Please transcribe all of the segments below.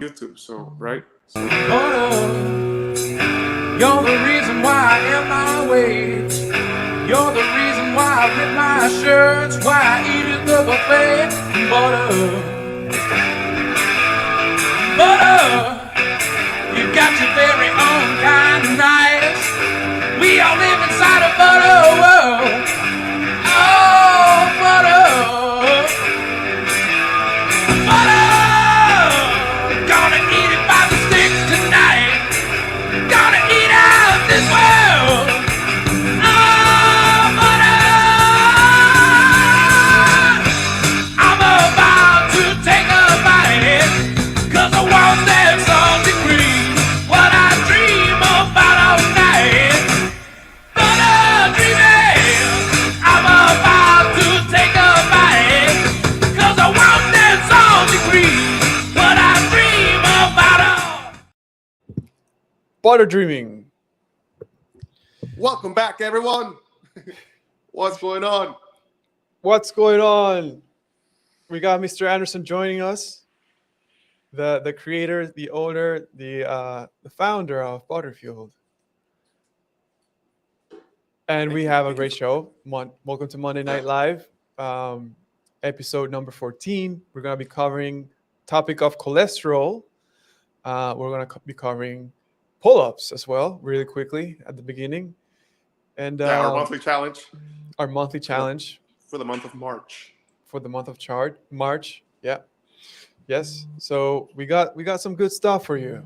YouTube, so right? So, You're the reason why I am my way. You're the reason why I rip my shirts, why I eat at the buffet. Butter, you got your very own kind of nice. We all live inside a butter world. Oh, butter, butter. Gonna eat it by the stick tonight. Gonna eat out this world. Oh, butter. I'm about to take a bite, 'cause I want that salty cream. What I dream about all night. Butter dreaming. I'm about to take a bite, 'cause I want that salty cream. What I dream about all. Butter dreaming. welcome back, everyone. What's going on? What's going on? We got Mr. Anderson joining us, the creator, the owner, the founder of Butterfield. And we have a great show. Welcome to Monday Night Live, episode number 14. We're going to be covering topic of cholesterol. We're going to be covering pull-ups as well, really quickly at the beginning. And our monthly challenge. Our monthly challenge For the month of March. for the month of March. Yeah. Yes. So we got some good stuff for you.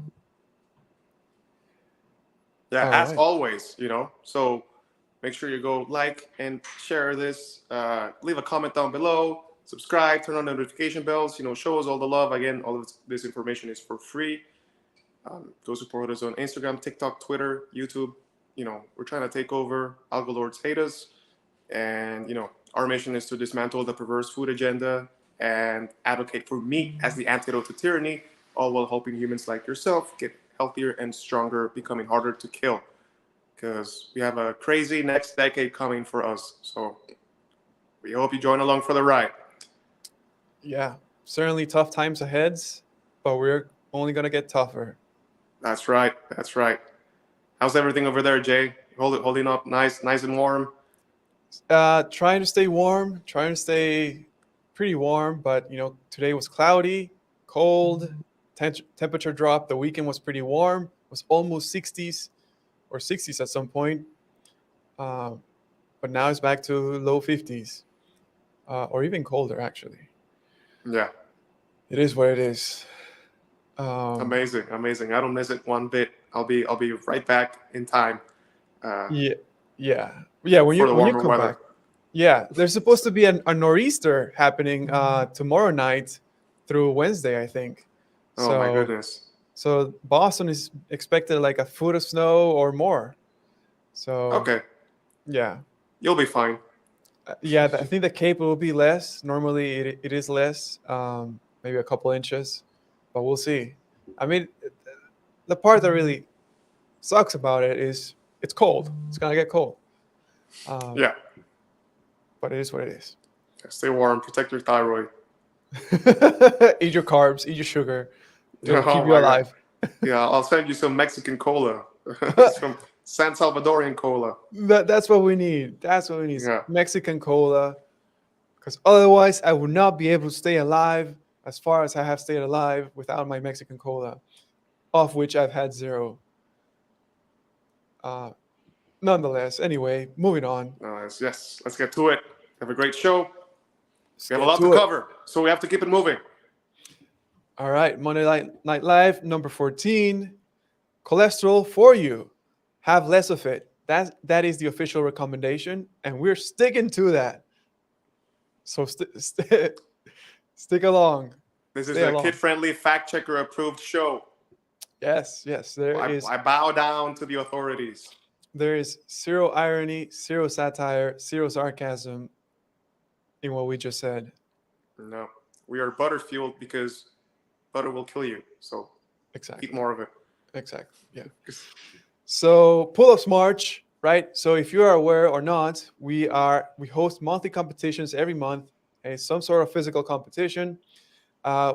Yeah, All as right. always, So make sure you go like and share this. Leave a comment down below. Subscribe, turn on notification bells. Show us all the love. Again, all of this information is for free. Go support us on Instagram, TikTok, Twitter, YouTube. We're trying to take over. Algo Lords hate us. And, our mission is to dismantle the perverse food agenda and advocate for meat as the antidote to tyranny, all while helping humans like yourself get healthier and stronger, becoming harder to kill. Because we have a crazy next decade coming for us. So we hope you join along for the ride. Yeah. Certainly tough times ahead, but we're only going to get tougher. That's right. That's right. How's everything over there, Jay? Holding up nice and warm? Trying to stay warm, trying to stay pretty warm, but today was cloudy, cold, temperature dropped. The weekend was pretty warm. It was almost 60s or 60s at some point. But now it's back to low 50s, or even colder actually. Yeah. It is what it is. Amazing. I don't miss it one bit. I'll be right back in time. Yeah. When you come weather. back. Yeah, there's supposed to be a nor'easter happening tomorrow night through Wednesday, I think. Oh my goodness. So Boston is expected like a foot of snow or more. So Okay. Yeah. You'll be fine. I think the Cape will be less. Normally it is less, maybe a couple inches, but we'll see. I mean, the part that really sucks about it is it's cold. It's gonna get cold. Yeah. But it is what it is. Stay warm. Protect your thyroid. Eat your carbs. Eat your sugar. It'll Oh keep you my alive. Yeah, I'll send you some Mexican cola. Some San Salvadorian cola. That's what we need. That's what we need. Yeah. Mexican cola. Because otherwise, I would not be able to stay alive as far as I have stayed alive without my Mexican cola, of which I've had zero. Nonetheless, anyway, moving on. Yes, let's get to it. We have a great show. We have a get lot to to it. cover, so we have to keep it moving. All right, Monday Night Live, number 14. Cholesterol for you. Have less of it. That is the official recommendation, and we're sticking to that. So stick along. This is Stay a along. kid-friendly, fact-checker approved show. Yes. I bow down to the authorities. There is zero irony, zero satire, zero sarcasm in what we just said. No, we are butter fueled because butter will kill you. So Exactly. eat more of it. Exactly. Yeah. So pull-ups March, right? So if you are aware or not, we host monthly competitions every month. And it's some sort of physical competition.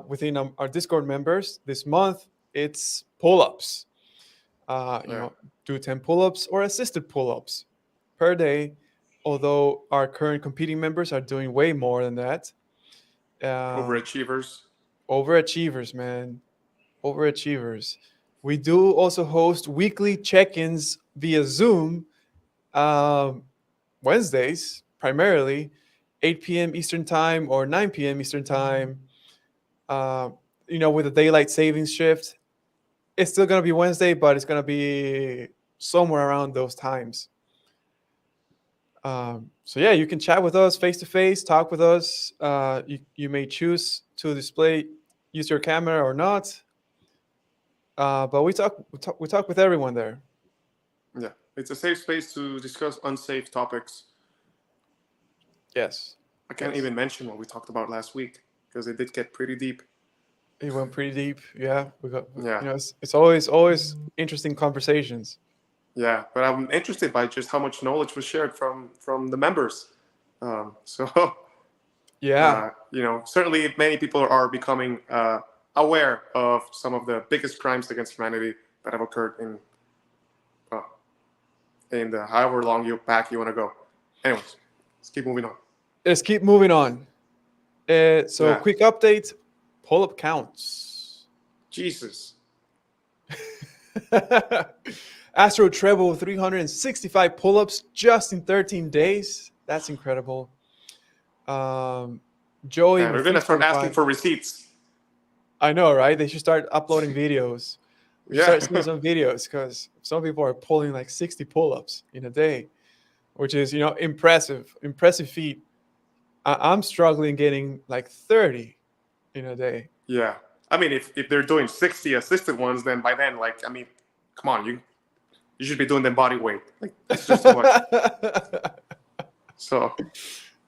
within our Discord members this month. It's pull-ups. Yeah. Do 10 pull-ups or assisted pull-ups per day. Although our current competing members are doing way more than that. Um, Overachievers. overachievers, man, overachievers. We do also host weekly check-ins via Zoom, um, Wednesdays primarily, 8 p.m. Eastern time or 9 p.m. Eastern time. Uh, with the daylight savings shift, it's still gonna be Wednesday, but it's gonna be somewhere around those times. So yeah, you can chat with us face to face, talk with us. You may choose to use your camera or not. But we talk with everyone there. Yeah. It's a safe space to discuss unsafe topics. Yes. I can't Yes. even mention what we talked about last week because it did get pretty deep. It went pretty deep. Yeah, Yeah. it's always interesting conversations. Yeah. But I'm interested by just how much knowledge was shared from the members. So, Yeah, certainly many people are becoming aware of some of the biggest crimes against humanity that have occurred in the however long back you want to go. Anyways, let's keep moving on. let's keep moving on. So Yeah. quick update: pull-up counts. Jesus. Astro treble 365 pull-ups just in 13 days. That's incredible. Joey, And we're with going to start asking 345. for receipts. I know, right? They should start uploading videos. We should Yeah. start seeing some videos because some people are pulling like 60 pull-ups in a day, which is impressive feat. I'm struggling getting like 30 in a day. Yeah. I mean, if they're doing 60 assisted ones, then by then, come on, you should be doing them body weight. Like, it's just too much. So,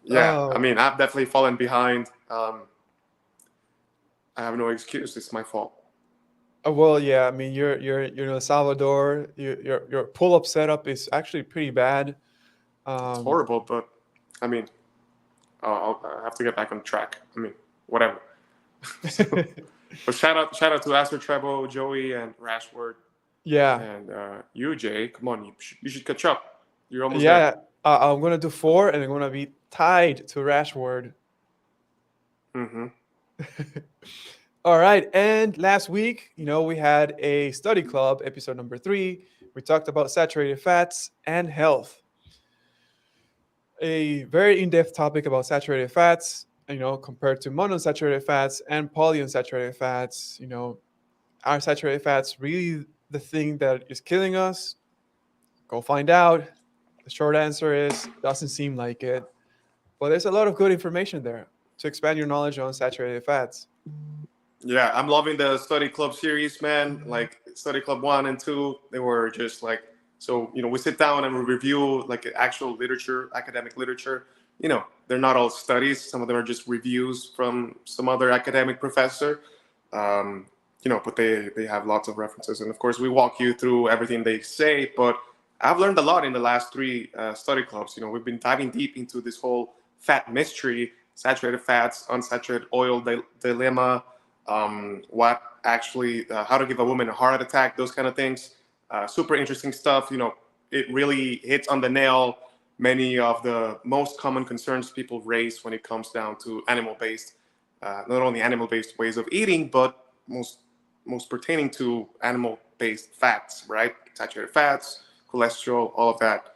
yeah. Oh. I mean, I've definitely fallen behind. I have no excuse. It's my fault. Well, yeah. I mean, you're in El Salvador. Your pull-up setup is actually pretty bad. It's horrible, but I mean, I'll have to get back on track. I mean, whatever. But shout out to Astro Treble, Joey, and Rashford. Yeah. And you, Jay, come on, you should catch up. You're almost Yeah. there. I'm gonna do 4, and I'm gonna be tied to Rashford. Mm-hmm. All right. And last week, we had a study club, episode number 3. We talked about saturated fats and health. A very in-depth topic about saturated fats, compared to monounsaturated fats and polyunsaturated fats. Are saturated fats really the thing that is killing us? Go find out. The short answer is doesn't seem like it. But there's a lot of good information there to expand your knowledge on saturated fats. Yeah, I'm loving the study club series, man. Like study club 1 and 2, they were just like, so, we sit down and we review like actual literature, academic literature. They're not all studies. Some of them are just reviews from some other academic professor. But they have lots of references. And of course, we walk you through everything they say. But I've learned a lot in the last 3 study clubs. We've been diving deep into this whole fat mystery, saturated fats, unsaturated oil dilemma, what actually, how to give a woman a heart attack, those kind of things. Super interesting stuff. It really hits on the nail many of the most common concerns people raise when it comes down to animal-based, not only animal-based ways of eating, but most pertaining to animal-based fats, right? Saturated fats, cholesterol, all of that.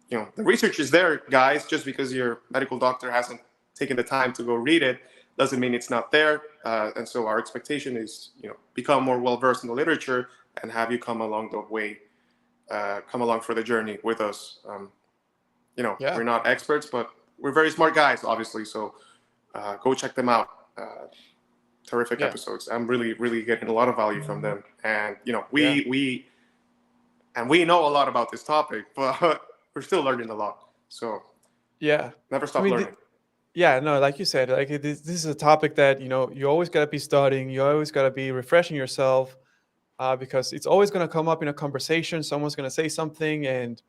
The research is there, guys. Just because your medical doctor hasn't taken the time to go read it doesn't mean it's not there. And so our expectation is, become more well-versed in the literature and have you come along the way, come along for the journey with us. Yeah. We're not experts, but we're very smart guys, obviously. So go check them out. Terrific episodes. I'm really, really getting a lot of value from them. And, we know a lot about this topic, but we're still learning a lot. So yeah, never stop learning. Yeah, no, like you said, like this is a topic that, you always got to be studying. You always got to be refreshing yourself. Because it's always going to come up in a conversation. Someone's going to say something, and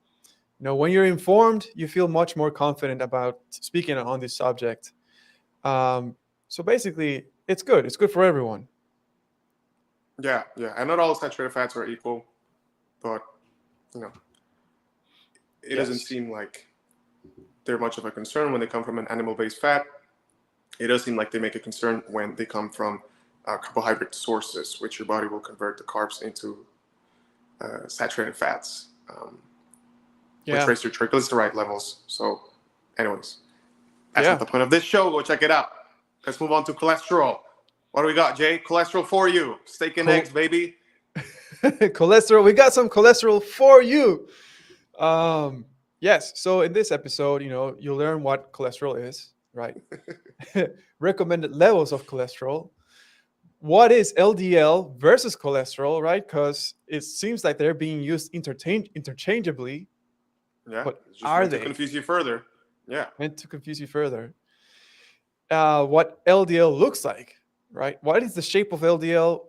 when you're informed, you feel much more confident about speaking on this subject. So basically, it's good. It's good for everyone. Yeah, yeah. And not all saturated fats are equal, but you know, it doesn't Yes. seem like they're much of a concern when they come from an animal-based fat. It does seem like they make a concern when they come from carbohydrate sources, which your body will convert the carbs into saturated fats, which Yeah. raise your triglyceride levels. So, anyways, that's not Yeah. the point of this show. Go check it out. Let's move on to cholesterol. What do we got, Jay? Cholesterol for you. Steak and eggs, baby. Cholesterol. We got some cholesterol for you. Yes. So in this episode, you'll learn what cholesterol is, right? Recommended levels of cholesterol. What is LDL versus cholesterol, right? Because it seems like they're being used interchangeably, Yeah, but it's just are meant to they? confuse you further. Yeah, Meant to confuse you further. What LDL looks like, right? What is the shape of LDL?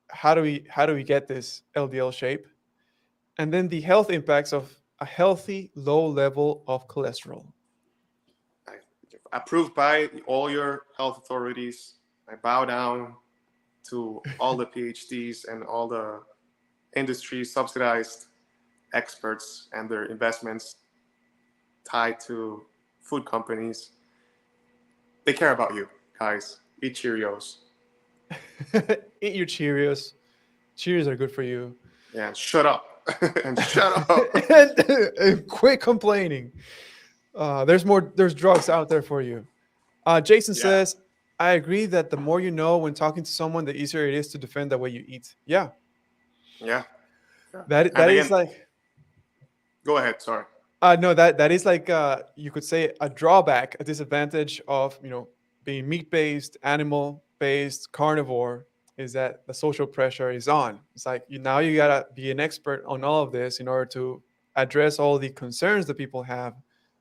How do we get this LDL shape? And then the health impacts of a healthy low level of cholesterol. I, approved by all your health authorities. I bow down to all the PhDs and all the industry subsidized experts and their investments tied to food companies. They care about you, guys. Eat Cheerios. Eat your Cheerios. Cheerios are good for you. Yeah, shut up. And shut up. and quit complaining. There's drugs out there for you. Jason Yeah, says, I agree that the more you know when talking to someone, the easier it is to defend the way you eat. Yeah, yeah, yeah. that And is again, like go ahead. Sorry. no, that is like you could say a drawback, a disadvantage of being meat based, animal based, carnivore is that the social pressure is on. It's like you gotta be an expert on all of this in order to address all the concerns that people have,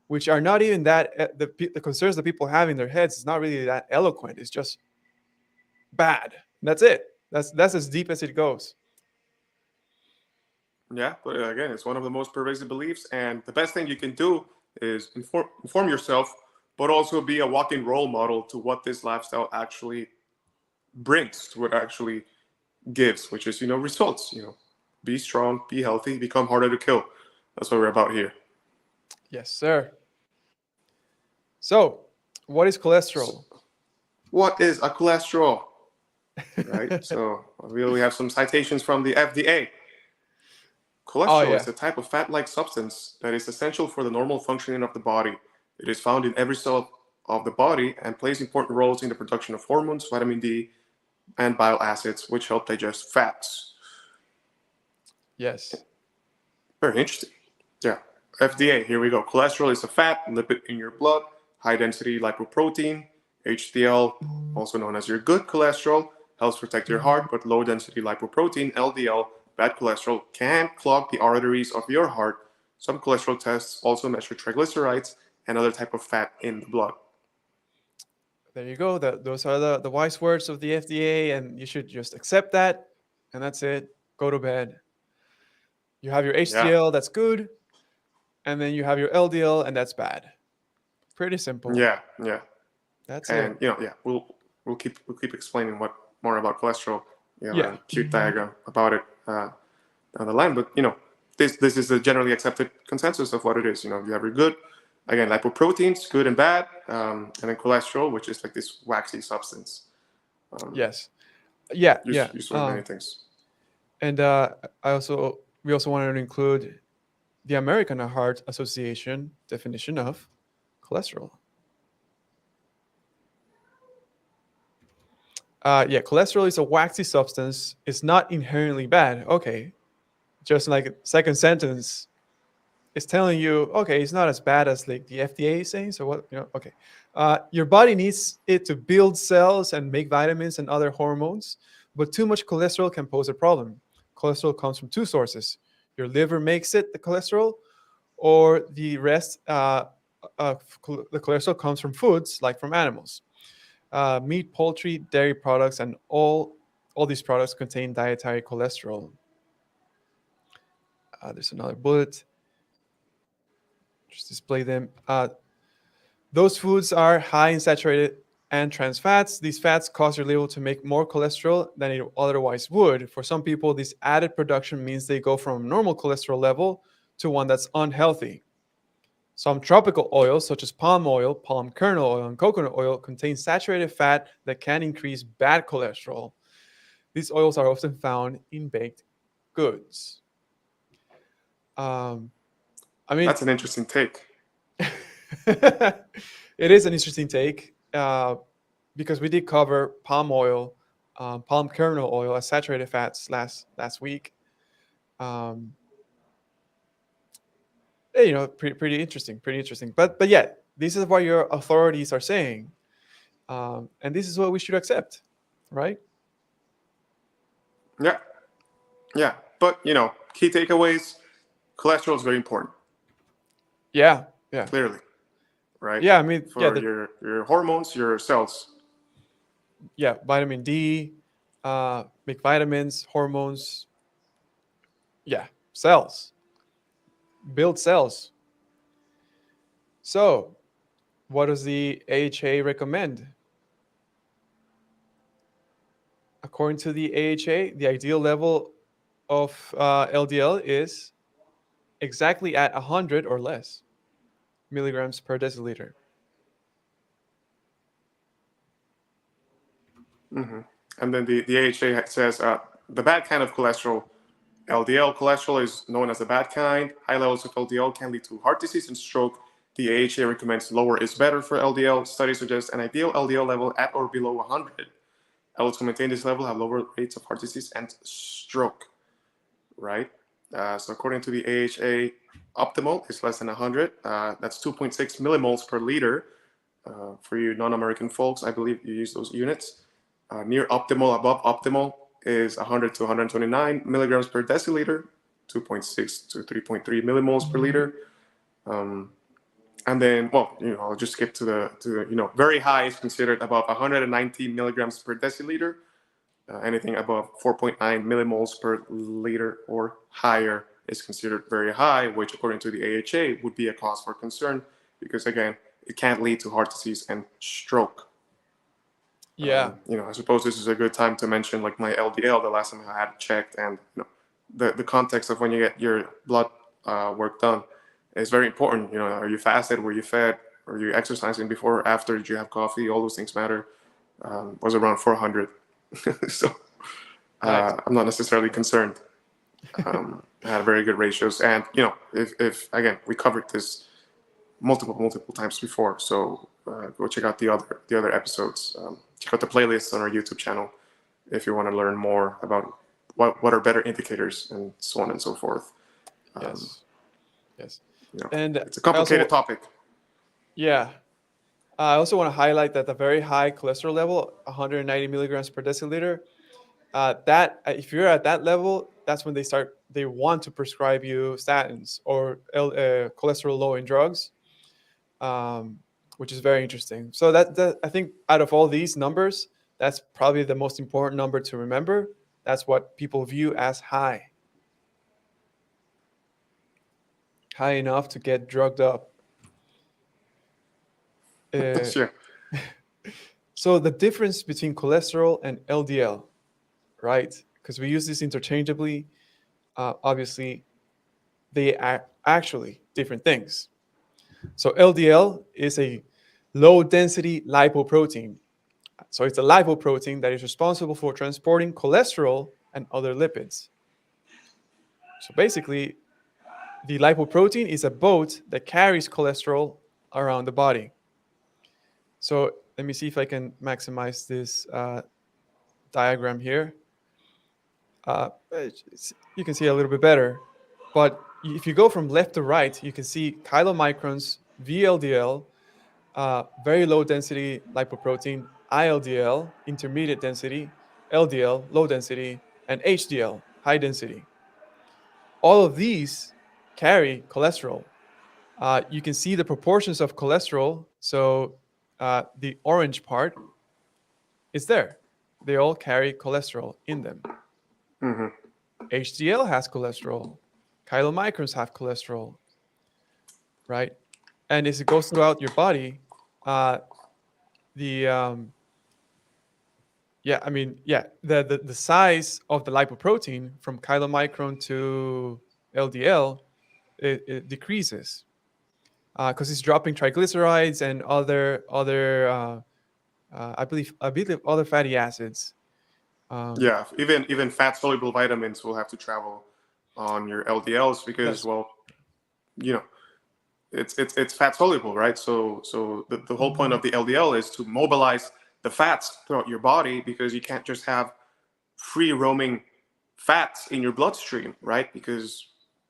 which are not even that the concerns that people have in their heads is not really that eloquent. It's just bad. That's it. That's as deep as it goes. Yeah, but again, it's one of the most pervasive beliefs, and the best thing you can do is inform yourself, but also be a walking role model to what this lifestyle actually brings, to what it actually gives, which is results. Be strong, be healthy, become harder to kill. That's what we're about here. Yes, sir. So, what is So, cholesterol? what is a cholesterol? Right. So we have some citations from the FDA. Oh Cholesterol yeah. is a type of fat-like substance that is essential for the normal functioning of the body. It is found in every cell of the body and plays important roles in the production of hormones, vitamin D, and bile acids, which help digest fats. Yes. Very interesting. Yeah. FDA, here we go. Cholesterol is a fat, lipid in your blood, high density lipoprotein. HDL, also known as your good cholesterol, helps protect your heart, but low density lipoprotein, LDL, bad cholesterol, can clog the arteries of your heart. Some cholesterol tests also measure triglycerides and other type of fat in the blood. There you go. Those are the wise words of the FDA, and you should just accept that, and that's it. Go to bed. You have your Yeah. HDL, that's good, and then you have your LDL, and that's bad. Pretty simple. Yeah. Yeah. That's And it. yeah, we'll keep explaining what more about cholesterol. You have Yeah. a cute diagram about it down the line, but this is the generally accepted consensus of what it is. You have your good, again, lipoproteins, good and bad, and then cholesterol, which is like this waxy substance Yes. Yeah. Yeah. used for many things. And we also wanted to include the American Heart Association definition of cholesterol. Yeah, cholesterol is a waxy substance. It's not inherently bad. Okay, just like second sentence is telling you, okay, it's not as bad as like the FDA is saying. So what, okay. Your body needs it to build cells and make vitamins and other hormones, but too much cholesterol can pose a problem. Cholesterol comes from two sources. Your liver makes it, the cholesterol, or the rest, the cholesterol comes from foods like from animals. Meat, poultry, dairy products, and all these products contain dietary cholesterol. There's another bullet. Just display them. Those foods are high in saturated and trans fats. These fats cause your liver to make more cholesterol than it otherwise would. For some people, this added production means they go from a normal cholesterol level to one that's unhealthy. Some tropical oils, such as palm oil, palm kernel oil, and coconut oil, contain saturated fat that can increase bad cholesterol. These oils are often found in baked goods. I mean, That's an interesting take. it is an interesting take because we did cover palm oil, palm kernel oil as saturated fats last week. Pretty interesting, pretty interesting. But yeah, this is what your authorities are saying, and this is what we should accept, right? Yeah, yeah. But key takeaways: cholesterol is very important. Yeah, yeah, Clearly, right? yeah. I mean, For your hormones, your cells. Vitamin D, make vitamins, hormones. Yeah, cells, build cells. So, what does the AHA recommend? According to the AHA, the ideal level of LDL is exactly at 100 or less milligrams per deciliter. Mm-hmm. And then the AHA says the bad kind of cholesterol, LDL cholesterol, is known as the bad kind. High levels of LDL can lead to heart disease and stroke. The AHA recommends lower is better for LDL. Studies suggest an ideal LDL level at or below 100. Adults who maintain this level have lower rates of heart disease and stroke, right? So according to the AHA, optimal is less than 100. That's 2.6 millimoles per liter. For you non-American folks, I believe you use those units. Near optimal, above optimal is 100 to 129 milligrams per deciliter, 2.6 to 3.3 millimoles per liter. And then, I'll just skip to the very high is considered above 119 milligrams per deciliter. Anything above 4.9 millimoles per liter or higher is considered very high, which according to the AHA would be a cause for concern because, again, it can lead to heart disease and stroke. Yeah. I suppose this is a good time to mention like my LDL, the last time I had it checked, and the context of when you get your blood work done is very important. Are you fasted? Were you fed? Are you exercising before or after? Did you have coffee? All those things matter. Was around 400. So Nice. I'm not necessarily concerned. I had very good ratios. And, if again, we covered this multiple times before. So go check out the other episodes. Check out the playlists on our YouTube channel if you want to learn more about what are better indicators and so on and so forth. Yes. And it's a complicated topic. Yeah. I also want to highlight that the very high cholesterol level, 190 milligrams per deciliter, that if you're at that level, that's when they want to prescribe you statins or cholesterol lowering drugs, which is very interesting. So that I think out of all these numbers, that's probably the most important number to remember. That's what people view as high enough to get drugged up. Sure. So the difference between cholesterol and LDL, right? Because we use this interchangeably. Obviously, they are actually different things. So LDL is a low-density lipoprotein. So it's a lipoprotein that is responsible for transporting cholesterol and other lipids. So basically, the lipoprotein is a boat that carries cholesterol around the body. So let me see if I can maximize this diagram here. You can see a little bit better. But if you go from left to right, you can see chylomicrons, VLDL, very low density lipoprotein, ILDL, intermediate density, LDL, low density, and HDL, high density. All of these carry cholesterol. You can see the proportions of cholesterol. So the orange part is there. They all carry cholesterol in them. Mm-hmm. HDL has cholesterol. Chylomicrons have cholesterol, right? And as it goes throughout your body, the yeah, I mean, yeah, the size of the lipoprotein from chylomicron to LDL, it decreases because it's dropping triglycerides and I believe other fatty acids. Um, Yeah, even fat soluble vitamins will have to travel on your LDLs because, yes. well, you know, it's fat soluble, right? So the whole point of the LDL is to mobilize the fats throughout your body because you can't just have free roaming fats in your bloodstream, right? Because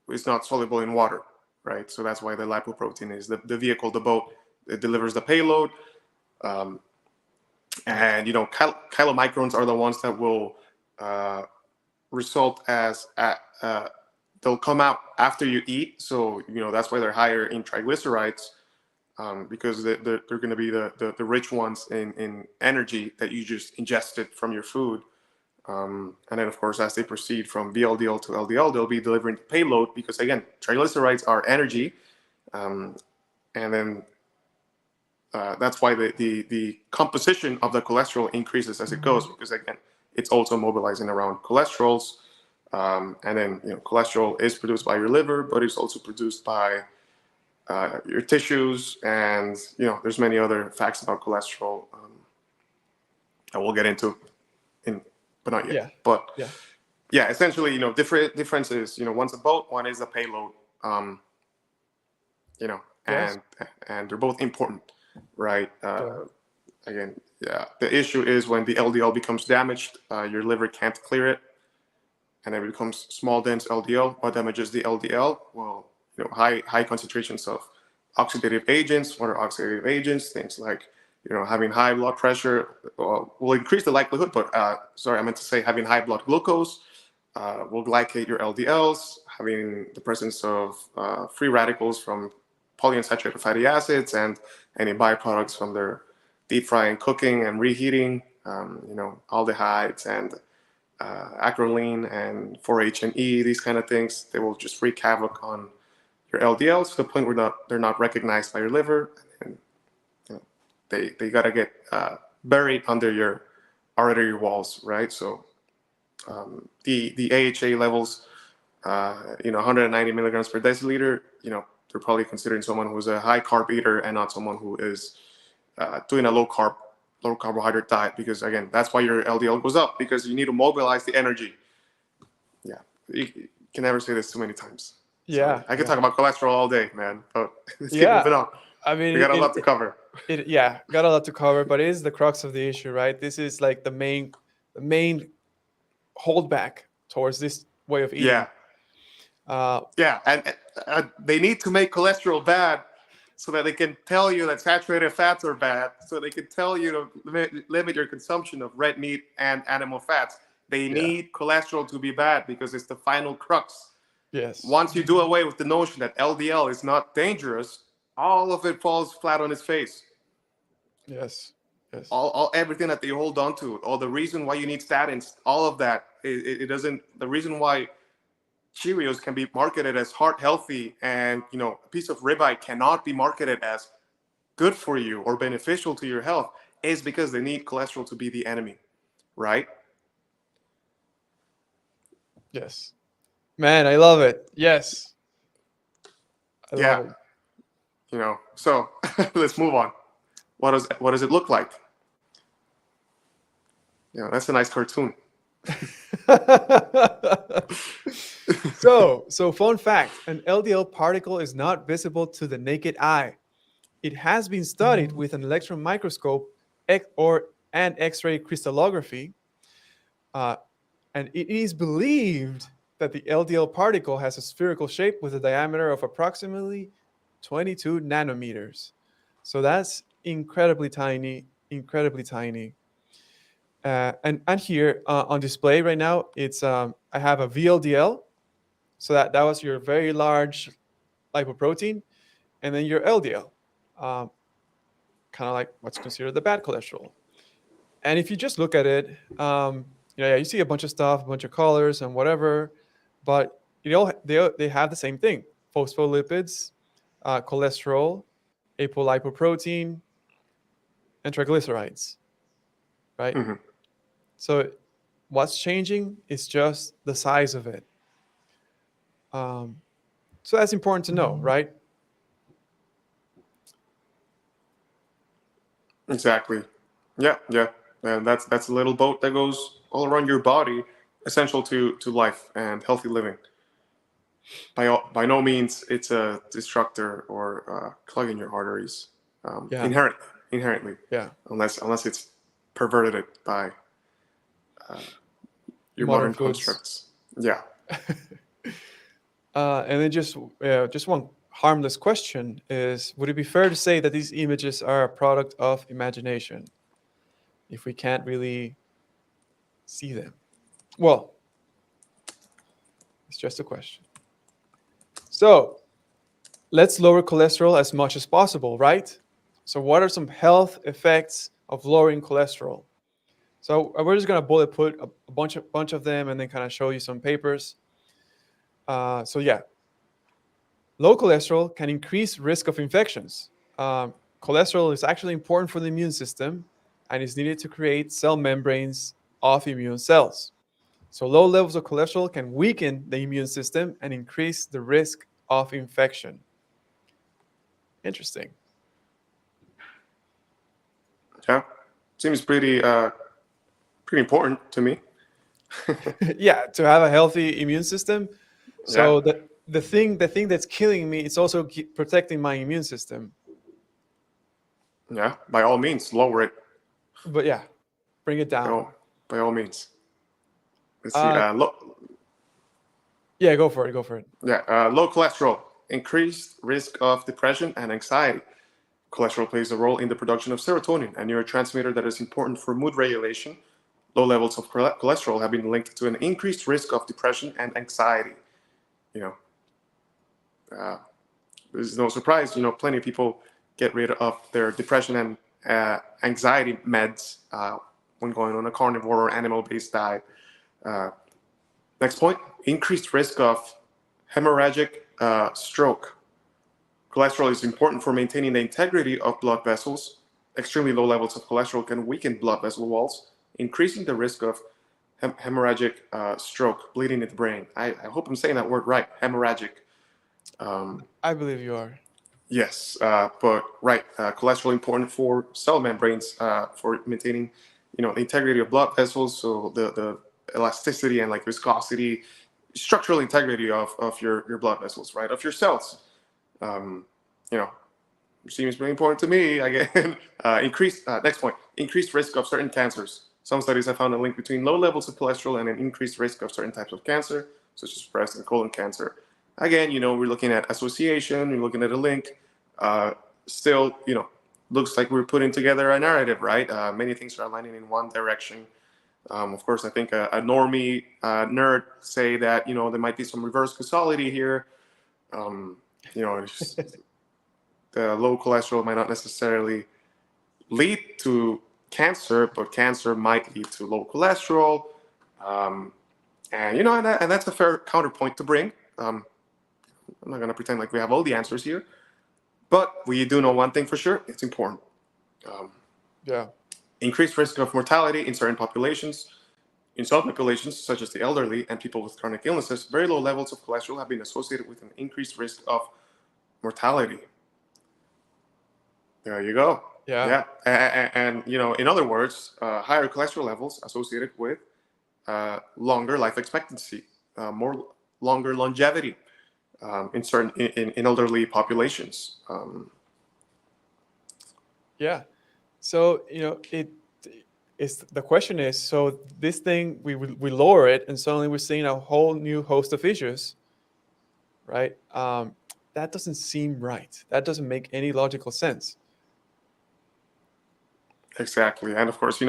it's not soluble in water, right? So that's why the lipoprotein is the vehicle, the boat that delivers the payload. Um, and chylomicrons are the ones that will uh, result as they'll come out after you eat. So that's why they're higher in triglycerides, because they're going to be the rich ones in energy that you just ingested from your food. And then, of course, as they proceed from VLDL to LDL, they'll be delivering the payload because, again, triglycerides are energy. And then that's why the composition of the cholesterol increases as it goes because, again, it's also mobilizing around cholesterols. And then, cholesterol is produced by your liver, but it's also produced by your tissues. And, there's many other facts about cholesterol that we'll get into but not yet. Yeah. But Yeah. yeah, essentially, different differences. One's a boat, one is a payload. Yes. And they're both important, right? Yeah. Again, yeah. The issue is when the LDL becomes damaged, your liver can't clear it, and it becomes small dense LDL. What damages the LDL? Well, high concentrations of oxidative agents. What are oxidative agents? Things like having high blood pressure will increase the likelihood, but sorry, I meant to say having high blood glucose will glycate your LDLs. Having the presence of free radicals from polyunsaturated fatty acids and any byproducts from their deep frying, cooking, and reheating, aldehydes and acrolein and 4-HNE, these kind of things, they will just wreak havoc on your LDLs to the point where they're not recognized by your liver, and they got to get buried under your artery walls, right? So the AHA levels, 190 milligrams per deciliter, they're probably considering someone who's a high carb eater and not someone who is doing a low carbohydrate diet, because again, that's why your LDL goes up, because you need to mobilize the energy. Yeah, you can never say this too many times. Sorry. Yeah. I could Yeah. talk about cholesterol all day, man, but let's keep Yeah. moving on. I mean, We got a lot to cover. yeah, got a lot to cover, but it is the crux of the issue, right? This is like the main holdback towards this way of eating. Yeah, and they need to make cholesterol bad so that they can tell you that saturated fats are bad, so they can tell you to limit your consumption of red meat and animal fats. They need cholesterol to be bad because it's the final crux. Yes. Once you do away with the notion that LDL is not dangerous, all of it falls flat on its face. Yes. Yes. All everything that they hold on to, all the reason why you need statins, all of that, it doesn't. The reason why Cheerios can be marketed as heart healthy, and a piece of ribeye cannot be marketed as good for you or beneficial to your health, is because they need cholesterol to be the enemy, right? Yes. Man, I love it. Yes. I love it. So let's move on. What does it look like? That's a nice cartoon. So fun fact, an LDL particle is not visible to the naked eye. It has been studied with an electron microscope and X-ray crystallography, and it is believed that the LDL particle has a spherical shape with a diameter of approximately 22 nanometers. So that's incredibly tiny, incredibly tiny. And here on display right now, it's I have a VLDL, so that was your very large lipoprotein, and then your LDL, kind of like what's considered the bad cholesterol. And if you just look at it, you see a bunch of stuff, a bunch of colors and whatever, but they have the same thing: phospholipids, cholesterol, apolipoprotein, and triglycerides, right? Mhm. So what's changing is just the size of it. So that's important to know, right? Exactly. Yeah, yeah. And that's a little boat that goes all around your body, essential to life and healthy living. By no means it's a destructor or clogging your arteries. Yeah, Inherently, yeah. unless it's perverted by your Modern modern foods. constructs. Yeah. And then just one harmless question is: would it be fair to say that these images are a product of imagination if we can't really see them? Well, it's just a question. So let's lower cholesterol as much as possible, right? So what are some health effects of lowering cholesterol? So we're just gonna bullet put a bunch of them and then kind of show you some papers. So yeah, low cholesterol can increase risk of infections. Cholesterol is actually important for the immune system and is needed to create cell membranes of immune cells. So low levels of cholesterol can weaken the immune system and increase the risk of infection. Interesting. Yeah. Seems pretty important to me. Yeah, to have a healthy immune system. Yeah. So the thing that's killing me is also protecting my immune system. Yeah. By all means, lower it. But yeah, bring it By down. all means. Let's see. Uh, yeah, go for it. Go for it. Low cholesterol, increased risk of depression and anxiety. Cholesterol plays a role in the production of serotonin, a neurotransmitter that is important for mood regulation. Low levels of cholesterol have been linked to an increased risk of depression and anxiety. You know, there's no surprise. Plenty of people get rid of their depression and anxiety meds when going on a carnivore or animal-based diet. Next point: increased risk of hemorrhagic stroke. Cholesterol is important for maintaining the integrity of blood vessels. Extremely low levels of cholesterol can weaken blood vessel walls, increasing the risk of hemorrhagic stroke, bleeding in the brain. I hope I'm saying that word right, hemorrhagic. I believe you are. Yes, but right, cholesterol important for cell membranes for maintaining, the integrity of blood vessels. So the elasticity and like viscosity, structural integrity of your blood vessels, right, of your cells. Um, you know, seems really important to me. Again, increased next point: increased risk of certain cancers. Some studies have found a link between low levels of cholesterol and an increased risk of certain types of cancer, such as breast and colon cancer. Again, we're looking at association. We're looking at a link. Still, looks like we're putting together a narrative, right? Many things are aligning in one direction. Of course, I think a normie nerd say that there might be some reverse causality here. It's just, the low cholesterol might not necessarily lead to cancer, but cancer might lead to low cholesterol. And that's a fair counterpoint to bring. I'm not going to pretend like we have all the answers here, but we do know one thing for sure: it's important. Yeah. Increased risk of mortality in certain populations. In some populations, such as the elderly and people with chronic illnesses, very low levels of cholesterol have been associated with an increased risk of mortality. There you go. Yeah. Yeah, and in other words, higher cholesterol levels associated with longer life expectancy, more longer longevity in certain in elderly populations. Yeah. So it's the question is, so this thing we lower it and suddenly we're seeing a whole new host of issues, right? That doesn't seem right. That doesn't make any logical sense. Exactly, and of course,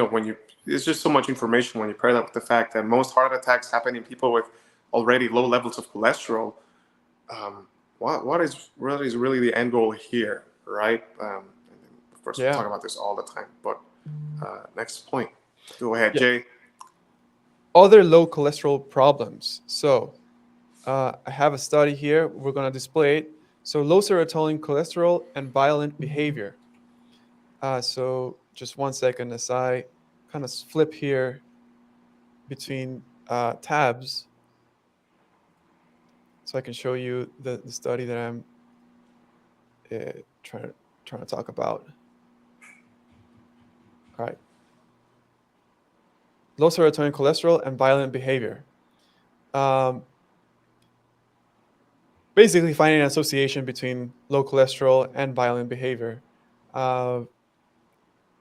it's just so much information when you pair that with the fact that most heart attacks happen in people with already low levels of cholesterol. What is really the end goal here, right? And of course, we Yeah. talk about this all the time. But next point, go ahead, Yeah. Jay. Other low cholesterol problems. So I have a study here. We're going to display it. So low serotonin, cholesterol, and violent behavior. So just 1 second as I kind of flip here between tabs so I can show you the study that I'm trying to talk about. All right. Low serotonin cholesterol and violent behavior. Basically finding an association between low cholesterol and violent behavior.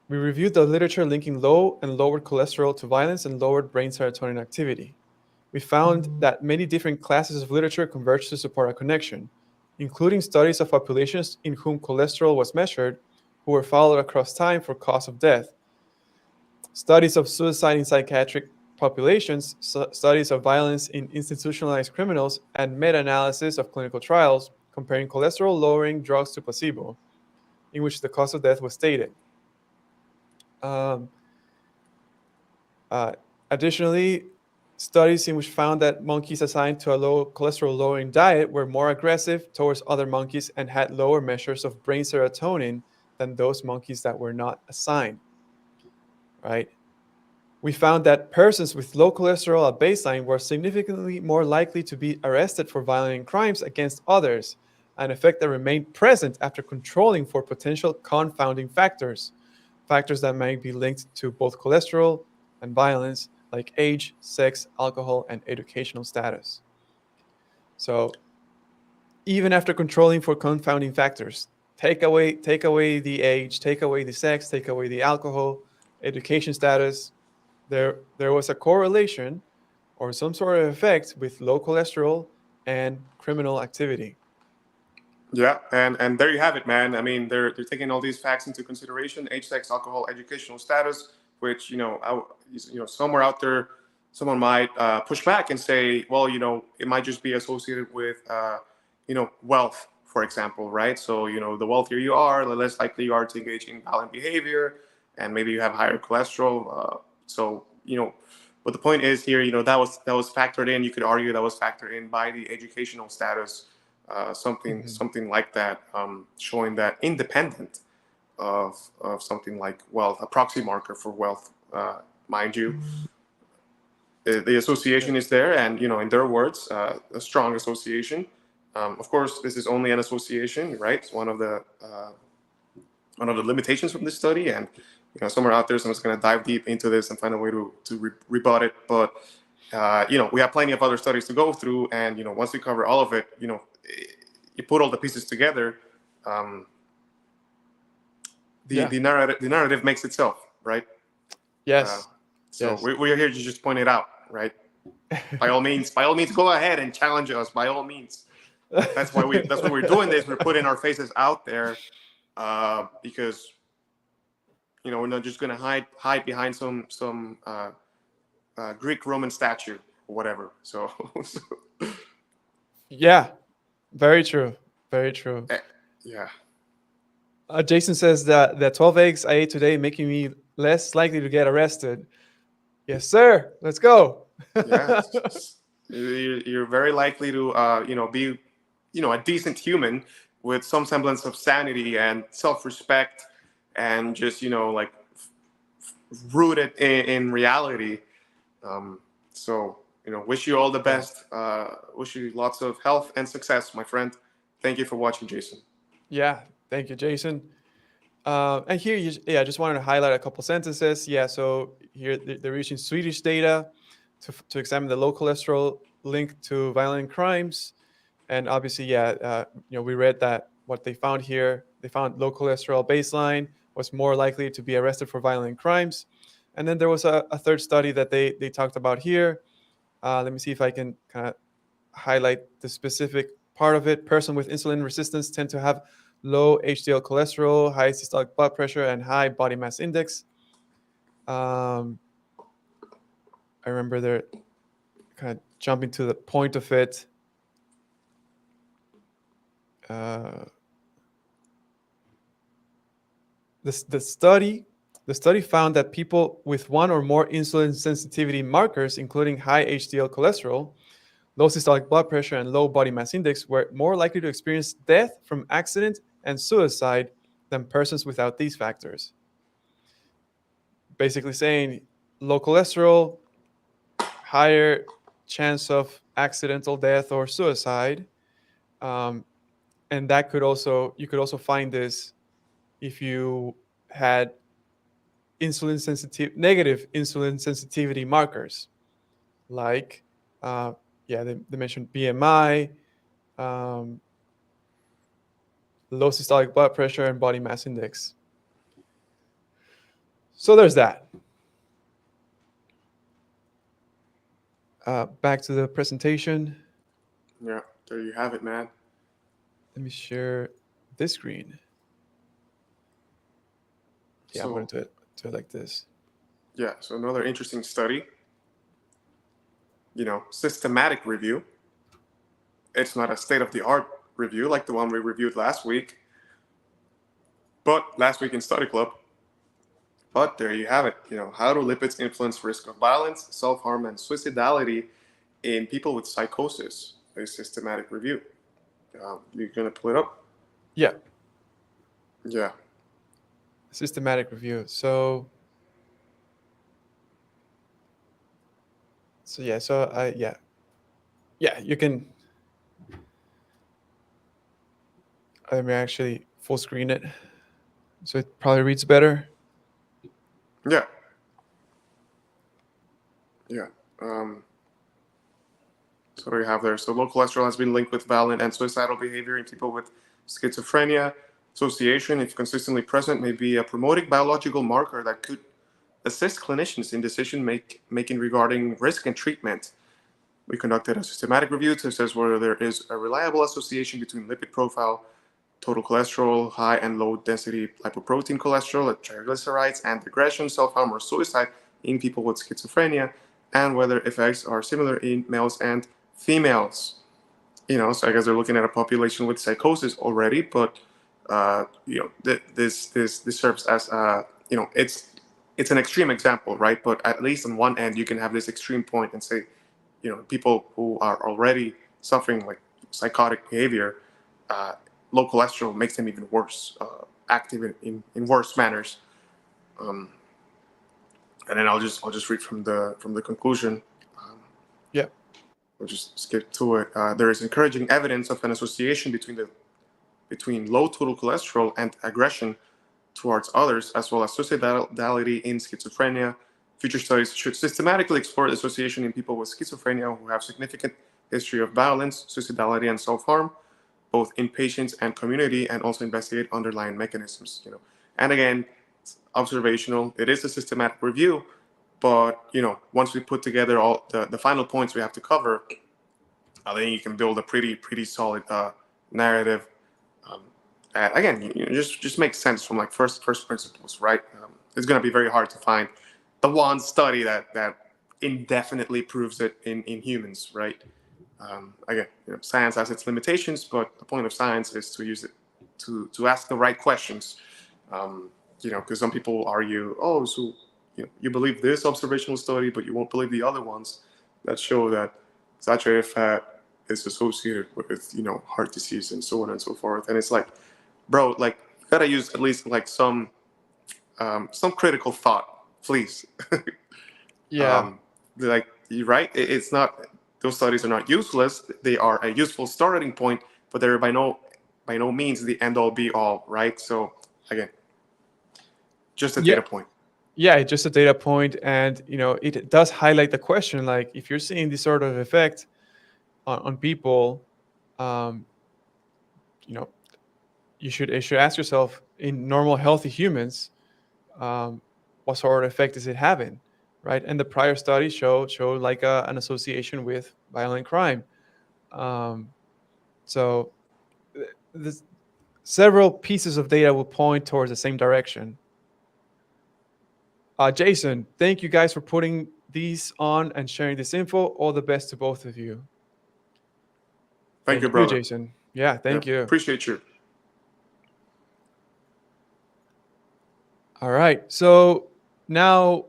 We reviewed the literature linking low and lowered cholesterol to violence and lowered brain serotonin activity. We found that many different classes of literature converged to support a connection, including studies of populations in whom cholesterol was measured, who were followed across time for cause of death, studies of suicide in psychiatric populations, studies of violence in institutionalized criminals, and meta-analysis of clinical trials comparing cholesterol-lowering drugs to placebo, in which the cause of death was stated. Additionally, studies in which found that monkeys assigned to a low cholesterol-lowering diet were more aggressive towards other monkeys and had lower measures of brain serotonin than those monkeys that were not assigned. Right? We found that persons with low cholesterol at baseline were significantly more likely to be arrested for violent crimes against others, an effect that remained present after controlling for potential confounding factors that might be linked to both cholesterol and violence, like age, sex, alcohol, and educational status. So even after controlling for confounding factors, take away the age, take away the sex, take away the alcohol, education status, there was a correlation or some sort of effect with low cholesterol and criminal activity. Yeah, and there you have it, man. I mean, they're taking all these facts into consideration: age, sex, alcohol, educational status. Which somewhere out there, someone might push back and say, well, it might just be associated with wealth, for example, right? So the wealthier you are, the less likely you are to engage in violent behavior, and maybe you have higher cholesterol. But the point is here, that was factored in. You could argue that was factored in by the educational status. Something like that, showing that independent of something like wealth, a proxy marker for wealth, mind you. The association is there, and in their words, a strong association. Of course, this is only an association, right? It's one of the limitations from this study, and somewhere out there, someone's going to dive deep into this and find a way to rebut it. But we have plenty of other studies to go through, and once we cover all of it, you put all the pieces together, the narrative makes itself, right? Yes. Yes. We're here to just point it out, right? By all means, go ahead and challenge us. By all means, that's why we're doing this. We're putting our faces out there, because we're not just gonna hide behind some Greek Roman statue or whatever. So yeah, very true. Yeah. Jason says that the 12 eggs I ate today making me less likely to get arrested. Yes, sir. Let's go. Yeah, you're very likely to be a decent human with some semblance of sanity and self-respect, and just rooted in reality. So wish you all the best. Wish you lots of health and success, my friend. Thank you for watching, Jason. Yeah, thank you, Jason. And here, I just wanted to highlight a couple sentences. Yeah, so here they're using Swedish data to examine the low cholesterol linked to violent crimes. And obviously, we read that what they found here, they found low cholesterol baseline was more likely to be arrested for violent crimes. And then there was a third study that they talked about here. Let me see if I can kind of highlight the specific part of it. Person with insulin resistance tend to have low HDL cholesterol, high systolic blood pressure, and high body mass index. I remember they're kind of jumping to the point of it. The study found that people with one or more insulin sensitivity markers, including high HDL cholesterol, low systolic blood pressure, and low body mass index, were more likely to experience death from accident and suicide than persons without these factors. basically saying low cholesterol, higher chance of accidental death or suicide. Um, and that could also, you could also find this if you had negative insulin sensitivity markers, like they mentioned BMI, um, low systolic blood pressure, and body mass index. So there's that. Back to the presentation. Yeah, there you have it, man. Let me share this screen. Yeah, I'm So going to do it like this. yeah, so another interesting study. Systematic review. It's not a state-of-the-art review like the one we reviewed last week, but last week in Study Club. But there you have it. How do lipids influence risk of violence, self-harm, and suicidality in people with psychosis? A systematic review. You're gonna pull it up? Yeah, Yeah. systematic review. So you can. Let me actually full screen it, so it probably reads better. Yeah. Yeah. So what do we have there? So low cholesterol has been linked with violent and suicidal behavior in people with schizophrenia. Association, if consistently present, may be a promoting biological marker that could assist clinicians in decision making regarding risk and treatment. We conducted a systematic review to assess whether there is a reliable association between lipid profile, total cholesterol, high and low density lipoprotein cholesterol, triglycerides, and aggression, self-harm, or suicide in people with schizophrenia, and whether effects are similar in males and females. So I guess they're looking at a population with psychosis already, but this serves as it's an extreme example, right? But at least on one end, you can have this extreme point and say, people who are already suffering like psychotic behavior, low cholesterol makes them even worse, active in worse manners. And then I'll just read from the conclusion. Yeah. We'll just skip to it. There is encouraging evidence of an association between low total cholesterol and aggression towards others, as well as suicidality in schizophrenia. Future studies should systematically explore the association in people with schizophrenia who have significant history of violence, suicidality, and self-harm, both in patients and community, and also investigate underlying mechanisms. And again, it's observational. It is a systematic review, but once we put together all the final points we have to cover, I think you can build a pretty solid narrative. And again, just makes sense from like first principles, right? It's going to be very hard to find the one study that indefinitely proves it in humans, right? Again, science has its limitations, but the point of science is to use it to ask the right questions. Because some people argue, oh, so you believe this observational study, but you won't believe the other ones that show that saturated fat is associated with heart disease and so on and so forth. And it's like, bro, like you gotta use at least like some critical thought, please. Yeah. Like you're right. It's not, those studies are not useless. They are a useful starting point, but they're by no means the end all be all, right? So again, just a data point. Yeah, just a data point, and it does highlight the question, like if you're seeing this sort of effect on people, you should ask yourself, in normal healthy humans, what sort of effect is it having, right? And the prior study showed like an association with violent crime. So this, several pieces of data will point towards the same direction. Jason, thank you guys for putting these on and sharing this info. All the best to both of you. Thank you, brother. Jason. Yeah, thank you. Appreciate you. All right. So now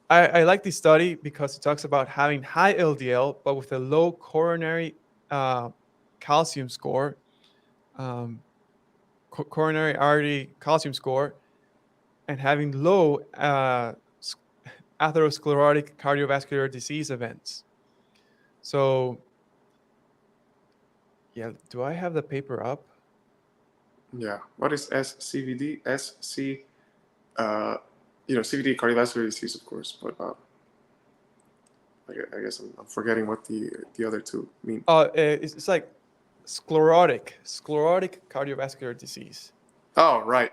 I like this study because it talks about having high LDL, but with a low coronary calcium score, coronary artery calcium score, and having low atherosclerotic cardiovascular disease events. So, yeah, do I have the paper up? Yeah. What is SCVD? SC, CVD, cardiovascular disease, of course, but I guess I'm forgetting what the other two mean. It's like sclerotic cardiovascular disease. Oh, right.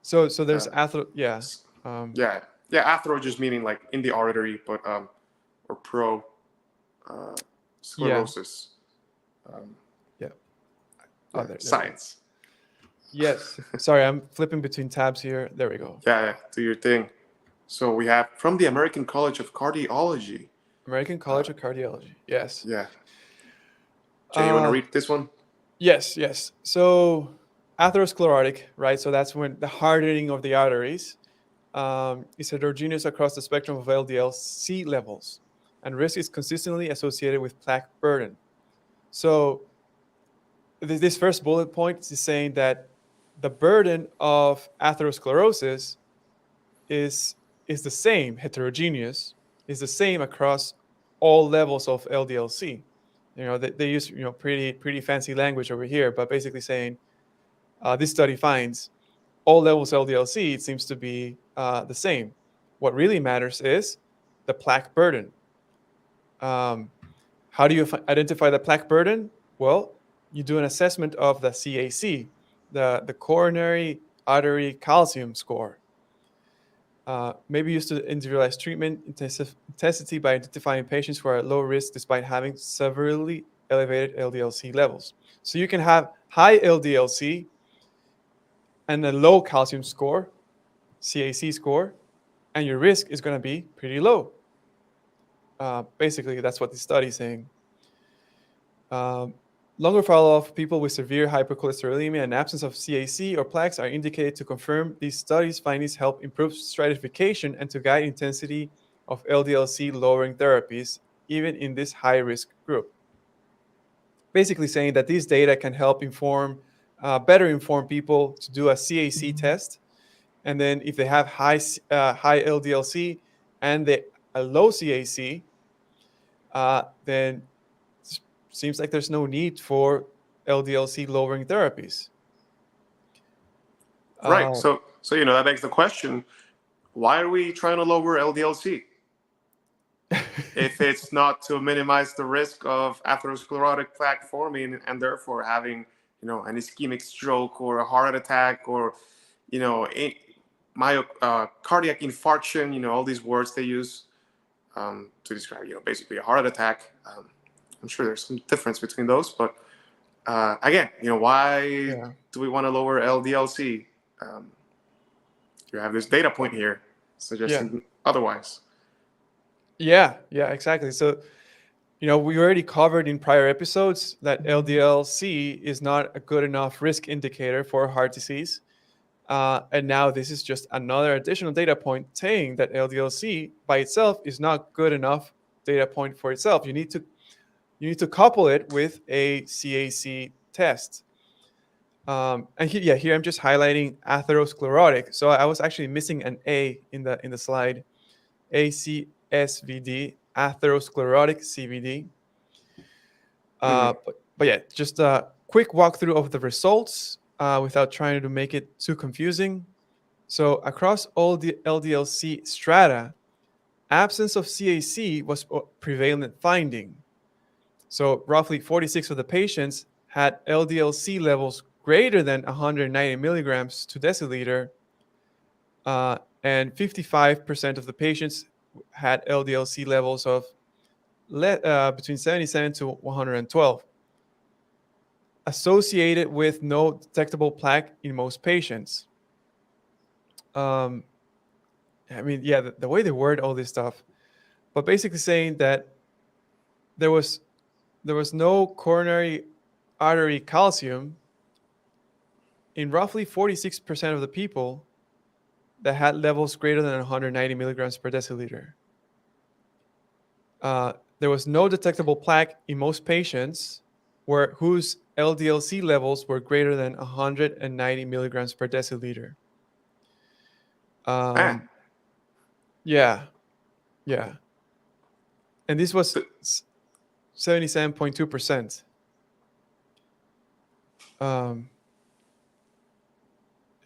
So there's Uh, yeah. yeah, athero just meaning like in the artery, but or pro sclerosis. Yeah. There Science. Yes. Sorry, I'm flipping between tabs here. There we go. Yeah, do your thing. So we have from the American College of Cardiology. American College of Cardiology. Yes. Yeah. Jay, you want to read this one? Yes. So atherosclerotic, right? So that's when the hardening of the arteries is heterogeneous across the spectrum of LDL-C levels, and risk is consistently associated with plaque burden. So this first bullet point is saying that the burden of atherosclerosis is the same, heterogeneous, is the same across all levels of LDL-C. They use pretty fancy language over here, but basically saying this study finds all levels of LDL-C, it seems to be the same. What really matters is the plaque burden. How do you identify the plaque burden? Well, you do an assessment of the CAC, the coronary artery calcium score. Maybe used to individualize treatment intensity by identifying patients who are at low risk despite having severely elevated LDL-C levels. So you can have high LDL-C and a low calcium score, CAC score, and your risk is going to be pretty low. Basically, that's what the study is saying. Longer follow-up of people with severe hypercholesterolemia and absence of CAC or plaques are indicated to confirm these studies' findings help improve stratification and to guide intensity of LDL-C lowering therapies, even in this high-risk group. Basically saying that these data can help better inform people to do a CAC test. And then if they have high LDL-C and a low CAC, then seems like there's no need for LDL-C lowering therapies. Right. So that begs the question: why are we trying to lower LDL-C? If it's not to minimize the risk of atherosclerotic plaque forming and therefore having, an ischemic stroke or a heart attack or, cardiac infarction, all these words they use to describe, basically a heart attack. I'm sure there's some difference between those, but again, why do we want to lower LDL-C? You have this data point here suggesting otherwise. Yeah, exactly. So, we already covered in prior episodes that LDL-C is not a good enough risk indicator for heart disease. And now this is just another additional data point saying that LDL-C by itself is not good enough data point for itself. You need to couple it with a CAC test. And here I'm just highlighting atherosclerotic. So I was actually missing an A in the slide. ACSVD, atherosclerotic CVD. But yeah, just a quick walkthrough of the results without trying to make it too confusing. So across all the LDL-C strata, absence of CAC was a prevalent finding. So roughly 46 of the patients had LDL-C levels greater than 190 milligrams to deciliter, and 55% of the patients had LDL-C levels of between 77 to 112, associated with no detectable plaque in most patients. The way they word all this stuff, but basically saying that there was no coronary artery calcium in roughly 46% of the people that had levels greater than 190 milligrams per deciliter. There was no detectable plaque in most patients whose LDL-C levels were greater than 190 milligrams per deciliter. Yeah, yeah. And this was Th- 77.2%. Um,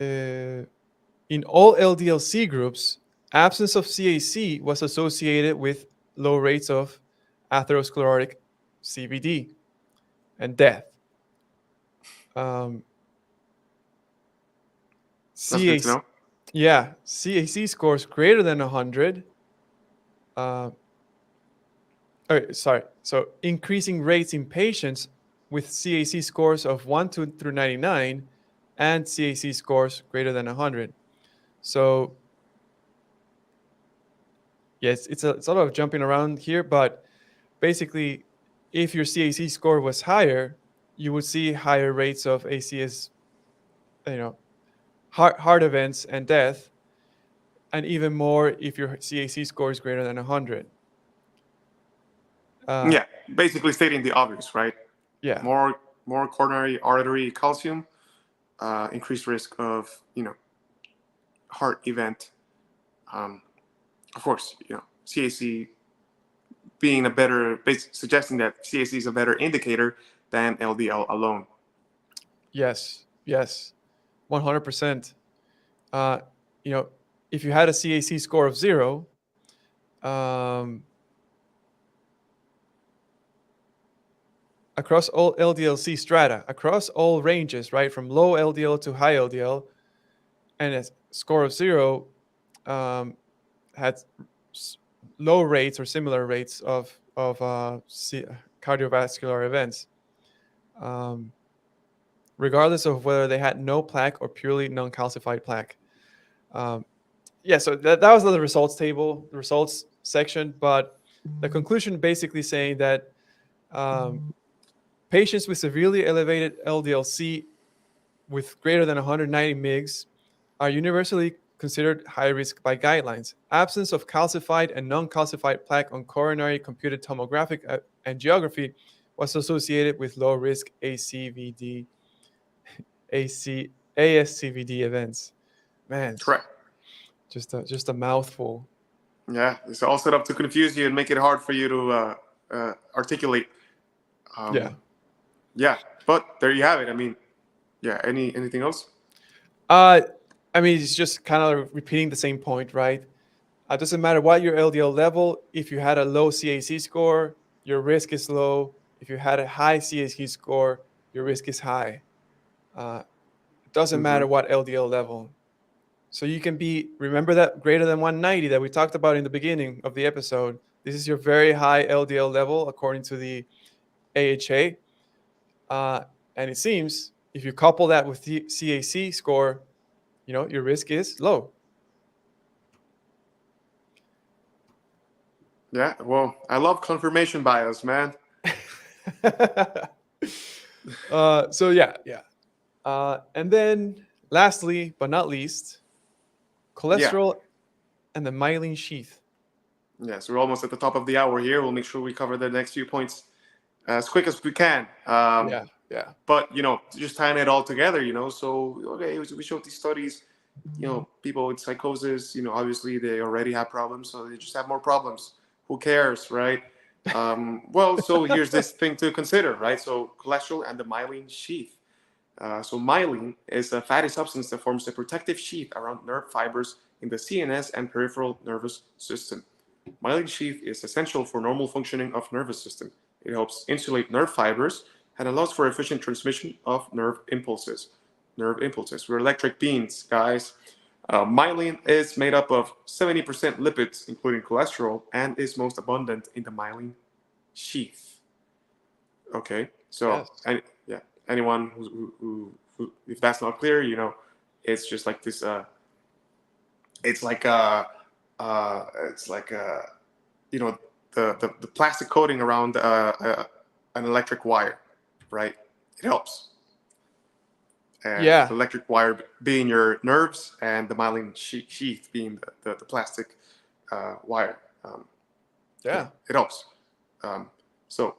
uh, in all LDLC groups, absence of CAC was associated with low rates of atherosclerotic CVD and death. Um, That's good to CAC, know. yeah, CAC scores greater than 100. Uh, sorry. So increasing rates in patients with CAC scores of 1 through 99 and CAC scores greater than 100. So yes, it's a lot of jumping around here, but basically, if your CAC score was higher, you would see higher rates of ACS, you know, heart events and death, and even more if your CAC score is greater than 100. Uh, Yeah, basically stating the obvious, right? yeah, More coronary artery calcium, increased risk of heart event. Um, of course, CAC being a better, suggesting that CAC is a better indicator than LDL alone. yes, 100%. Uh, you know, if you had a CAC score of 0, um, across all LDLC strata, across all ranges, right, from low LDL to high LDL, and a score of 0, um, had low rates or similar rates of cardiovascular events, um, regardless of whether they had no plaque or purely non-calcified plaque. Um, yeah, so that was the results table, the results section, but the conclusion basically saying that patients with severely elevated LDL-C with greater than 190 mg are universally considered high risk by guidelines. Absence of calcified and non-calcified plaque on coronary computed tomographic angiography was associated with low risk ACVD, ASCVD events. Man, Correct. just a mouthful. Yeah, it's all set up to confuse you and make it hard for you to articulate. Yeah. Yeah, but there you have it. I mean, yeah. Anything else? Uh, I mean, it's just kind of repeating the same point, right? It doesn't matter what your LDL level. If you had a low CAC score, your risk is low. If you had a high CAC score, your risk is high. It doesn't Mm-hmm. matter what LDL level. So you can be, remember that greater than 190 that we talked about in the beginning of the episode. This is your very high LDL level according to the AHA. And it seems if you couple that with the CAC score, your risk is low. Yeah. Well, I love confirmation bias, man. So yeah. And then lastly, but not least, Yeah. cholesterol and the myelin sheath. Yeah. So we're almost at the top of the hour here. We'll make sure we cover the next few points as quick as we can. Yeah. But just tying it all together. So okay, we showed these studies. People with psychosis. Obviously they already have problems, so they just have more problems. Who cares, right? Well, so here's this thing to consider, right? So cholesterol and the myelin sheath. So myelin is a fatty substance that forms a protective sheath around nerve fibers in the CNS and peripheral nervous system. Myelin sheath is essential for normal functioning of nervous system. It helps insulate nerve fibers and allows for efficient transmission of nerve impulses. Nerve impulses. We're electric beings, guys. Myelin is made up of 70% lipids, including cholesterol, and is most abundant in the myelin sheath. Okay, so Yes. yeah, anyone who if that's not clear, it's just like this. It's like it's like the plastic coating around an electric wire, right? It helps. And Yeah. the electric wire being your nerves, and the myelin sheath being the plastic wire. Yeah. It helps. So,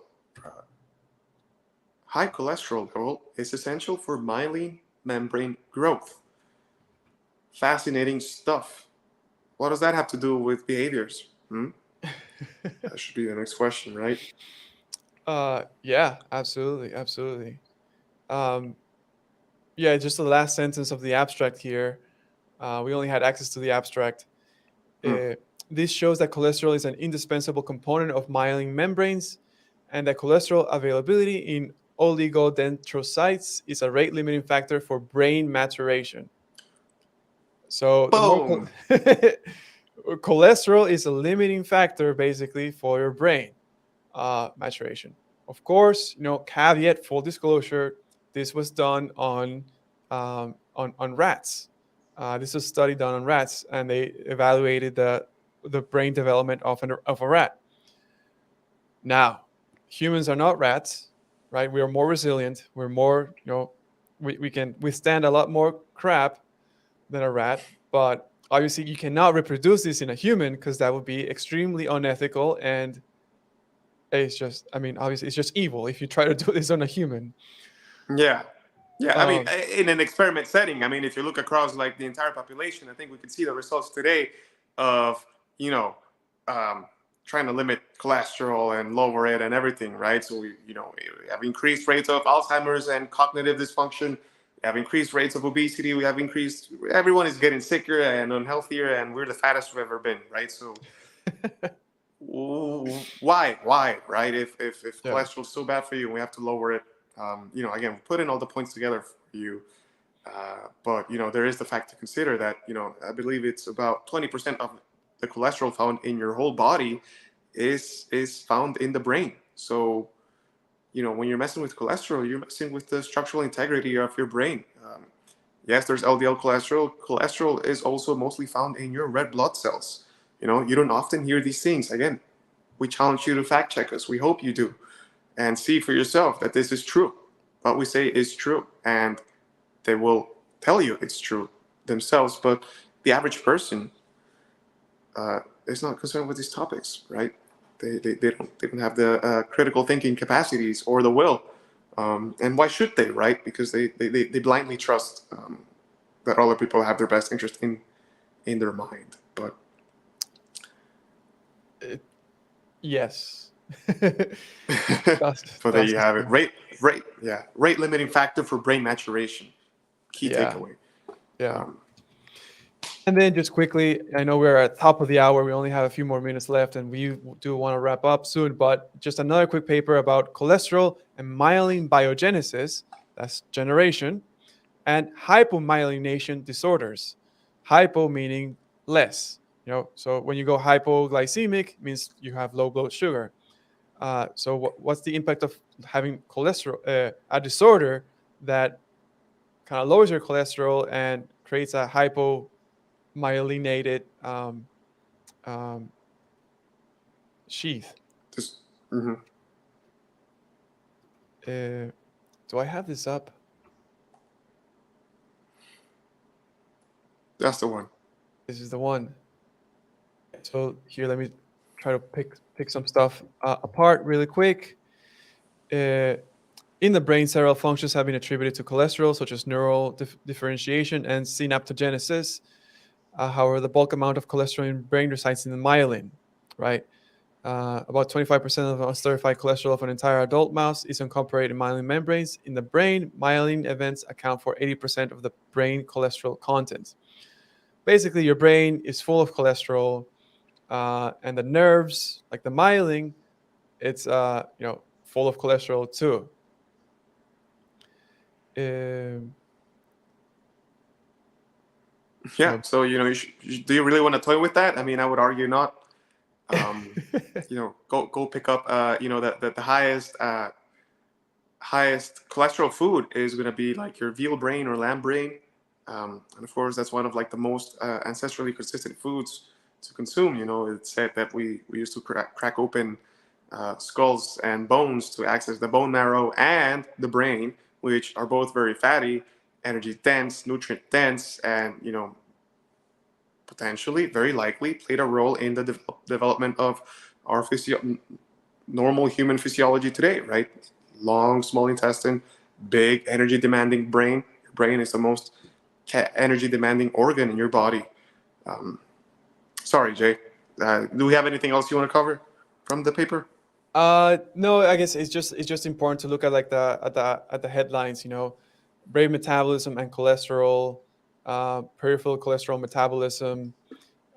high cholesterol level is essential for myelin membrane growth. Fascinating stuff. what does that have to do with behaviors? That should be the next question, right? Yeah, absolutely, absolutely. Um, yeah, just the last sentence of the abstract here. We only had access to the abstract. Hmm. This shows that cholesterol is an indispensable component of myelin membranes, and that cholesterol availability in oligodendrocytes is a rate limiting factor for brain maturation. So the more Boom. cholesterol is a limiting factor basically for your brain maturation. Of course, caveat, full disclosure, this was done on rats. This was a study done on rats, and they evaluated the brain development of a rat. Now, humans are not rats, right? We are more resilient. We're more, we can withstand a lot more crap than a rat. But obviously, you cannot reproduce this in a human because that would be extremely unethical, and it's just, I mean, obviously, it's just evil if you try to do this on a human. Yeah. Yeah, I mean, Um, in an experiment setting, I mean, if you look across like the entire population, I think we could see the results today of, you know, um, trying to limit cholesterol and lower it and everything, right? So we have increased rates of Alzheimer's and cognitive dysfunction. We have increased rates of obesity. We have increased. Everyone is getting sicker and unhealthier, and we're the fattest we've ever been, right? So why, right? If yeah. cholesterol is so bad for you, and we have to lower it. Again, we're putting all the points together for you. But there is the fact to consider that I believe it's about 20% of the cholesterol found in your whole body is found in the brain. So when you're messing with cholesterol, you're messing with the structural integrity of your brain. Yes, there's LDL cholesterol. Cholesterol is also mostly found in your red blood cells. You don't often hear these things. Again, we challenge you to fact check us. We hope you do, and see for yourself that this is true. What we say is true, and they will tell you it's true themselves. But the average person is not concerned with these topics, right? They don't have the critical thinking capacities or the will. And why should they, right? Because they blindly trust that other people have their best interest in their mind. But Yes. so there That's you have it. Rate limiting factor for brain maturation. Key yeah, takeaway. yeah. Um, And then just quickly, I know we're at top of the hour. We only have a few more minutes left, and we do want to wrap up soon. But just another quick paper about cholesterol and myelin biogenesis, that's generation, and hypomyelination disorders. Hypo meaning less. So when you go hypoglycemic, means you have low blood sugar. So what's the impact of having cholesterol, a disorder that kind of lowers your cholesterol and creates a hypomyelinated um, sheath? just mhm. Do I have this up? That's the one. This is the one. So here, let me try to pick some stuff apart really quick. In the brain, several functions have been attributed to cholesterol, such as neural differentiation and synaptogenesis. However, the bulk amount of cholesterol in the brain resides in the myelin, right? About 25% of unsterrified cholesterol of an entire adult mouse is incorporated in myelin membranes. In the brain, myelin events account for 80% of the brain cholesterol content. Basically, your brain is full of cholesterol, and the nerves, like the myelin, it's full of cholesterol too. Um, Yeah. So do you really want to toy with that? I mean, I would argue not. Go pick up. The highest cholesterol food is going to be like your veal brain or lamb brain, and of course that's one of like the most ancestrally consistent foods to consume. It's said that we used to crack open skulls and bones to access the bone marrow and the brain, which are both very fatty, energy dense, nutrient dense, and potentially, very likely, played a role in the development of our normal human physiology today, right? Long, small intestine, big, energy demanding brain. Your brain is the most energy demanding organ in your body. Um, Sorry, Jay. Do we have anything else you want to cover from the paper? No, I guess it's just important to look at like the headlines. Brain metabolism and cholesterol, peripheral cholesterol metabolism,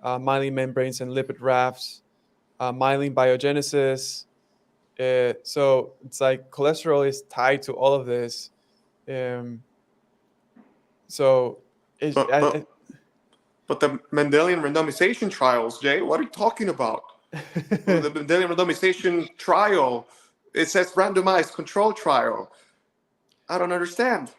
myelin membranes and lipid rafts, myelin biogenesis. So it's like cholesterol is tied to all of this. Um, so it, But I, but but the Mendelian randomization trials, Jay. What are you talking about? The Mendelian randomization trial. It says randomized control trial. I don't understand.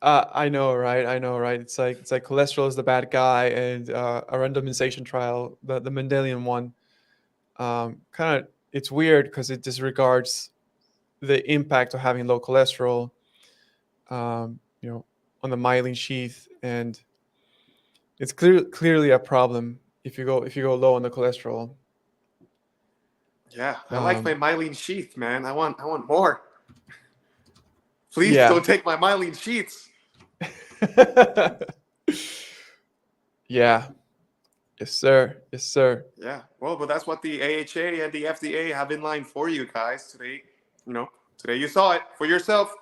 I know, right? I know, right? It's like cholesterol is the bad guy, and a randomization trial, the Mendelian one, kind of it's weird because it disregards the impact of having low cholesterol, on the myelin sheath, and it's clearly a problem if you go low on the cholesterol. Yeah, I like my Um, myelin sheath, man. I want more. Please yeah. don't take my myelin sheaths. Yeah. Yes, sir. Yes, sir. Yeah, well, but that's what the AHA and the FDA have in line for you guys today. Today you saw it for yourself.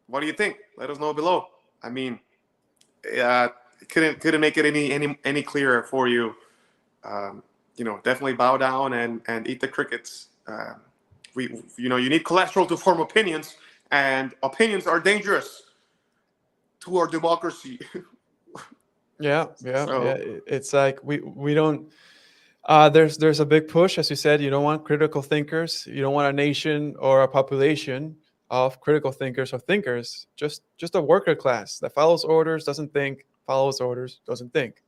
What do you think? Let us know below. I mean, uh, couldn't make it any clearer for you. Definitely bow down and eat the crickets. You need cholesterol to form opinions, and opinions are dangerous to our democracy. Yeah, yeah, yeah. So It's like we don't. There's a big push, as you said. You don't want critical thinkers. You don't want a nation or a population of critical thinkers or thinkers. Just a worker class that follows orders, doesn't think, follows orders, doesn't think.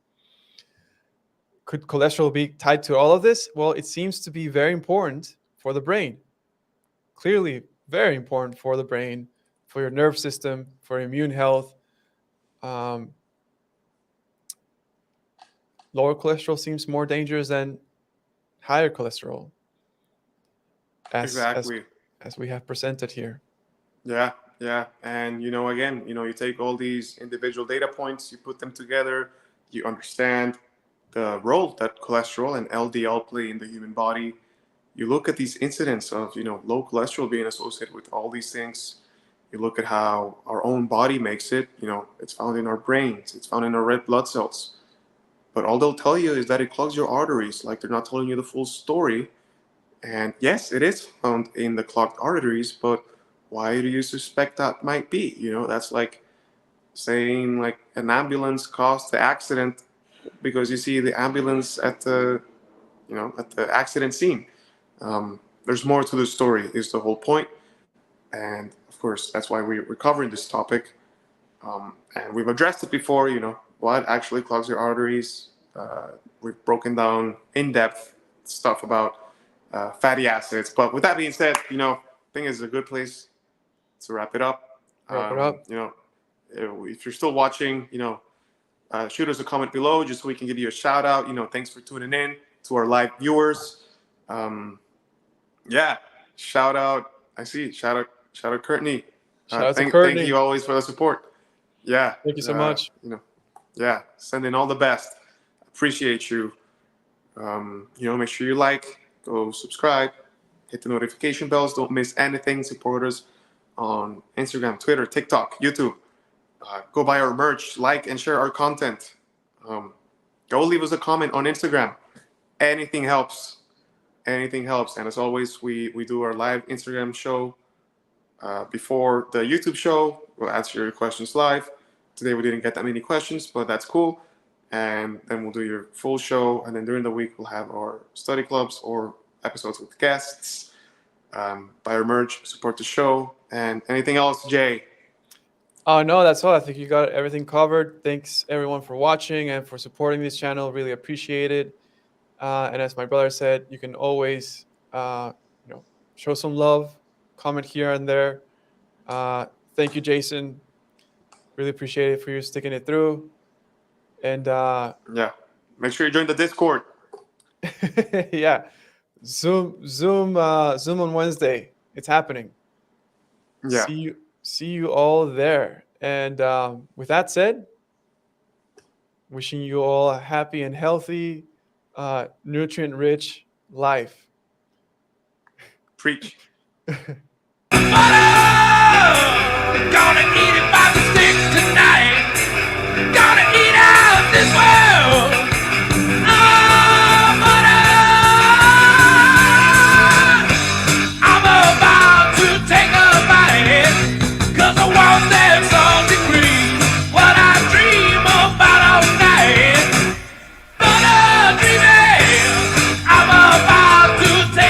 Could cholesterol be tied to all of this? Well, it seems to be very important for the brain. Clearly, very important for the brain, for your nerve system, for immune health. Um, Lower cholesterol seems more dangerous than higher cholesterol, as as exactly. as we have presented here. Yeah, yeah. And again, you take all these individual data points, you put them together, you understand the role that cholesterol and LDL play in the human body. You look at these incidents of, low cholesterol being associated with all these things. You look at how our own body makes it, it's found in our brains, it's found in our red blood cells. But all they'll tell you is that it clogs your arteries, like they're not telling you the full story. And yes, it is found in the clogged arteries, but why do you suspect that might be? That's like saying like an ambulance caused the accident because you see the ambulance at the accident scene. There's more to the story, is the whole point. And of course, that's why we're covering this topic. And we've addressed it before, what actually clogs your arteries. We've broken down in depth stuff about fatty acids. But with that being said, I think it's a good place to wrap it up. Wrap it up. If you're still watching, shoot us a comment below just so we can give you a shout out. Thanks for tuning in to our live viewers. Um, yeah, shout out. I see. Shout out, Courtney. Shout out to Thank Courtney. you always for the support. Yeah. Thank you so much. Yeah. Sending all the best. Appreciate you. Make sure you like, go subscribe, hit the notification bells. Don't miss anything. Support us on Instagram, Twitter, TikTok, YouTube. Go buy our merch, like and share our content. Go leave us a comment on Instagram. Anything helps. Anything helps. And as always, we do our live Instagram show before the YouTube show. We'll answer your questions live. Today we didn't get that many questions, but that's cool. And then we'll do your full show. And then during the week, we'll have our study clubs or episodes with guests. Buy our merch, support the show. And anything else, Jay? Oh no, that's all. I think you got everything covered. Thanks everyone for watching and for supporting this channel. Really appreciate it. And as my brother said, you can always, show some love, comment here and there. Thank you, Jason. Really appreciate it for you sticking it through. And Yeah. Make sure you join the Discord. yeah, Zoom on Wednesday. It's happening. Yeah. See you all there. And with that said, Wishing you all a happy and healthy, nutrient-rich life. Preach.